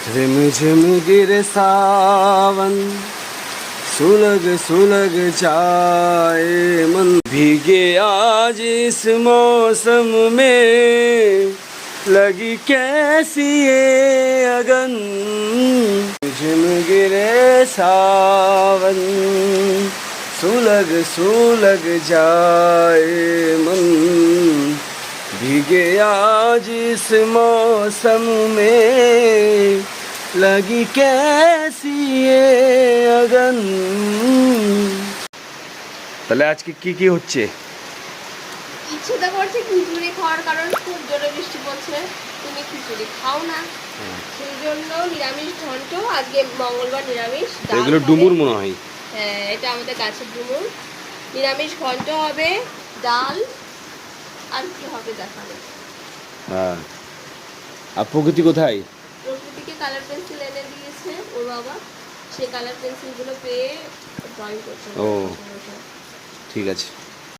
रिमझिम गिरे सावन, सुलग सुलग जाए मन, भीगे आज इस मौसम में, लगी कैसी ये अगन। रिमझिम गिरे सावन, सुलग सुलग जाए मन, भीगे आज इस मौसम में, लगी कैसी ये अगन। তাহলে আজকে কি হচ্ছে? ইচ্ছে তো করছে খিচুড়ি খাওয়ার, কারণ খুব জোরে বৃষ্টি পড়ছে, তুমি খিচুড়ি খাও না, সেই জন্য নিরামিষ ঘন্ট। আজকে মঙ্গলবার নিরামিষ। এগুলো ডুমুর মনে হয়। হ্যাঁ, এটা আমাদের গাছের ডুমুর। নিরামিষ ঘন্ট হবে, ডাল, আর কি হবে দেখাবে। হ্যাঁ, আর প্রকৃতি কোথায়? প্রকৃতিকে কালার পেন্সিল এনে দিয়েছে ওর বাবা, সেই কালার পেন্সিলগুলো পেয়ে ড্রয়িং করছে। ও ঠিক আছে।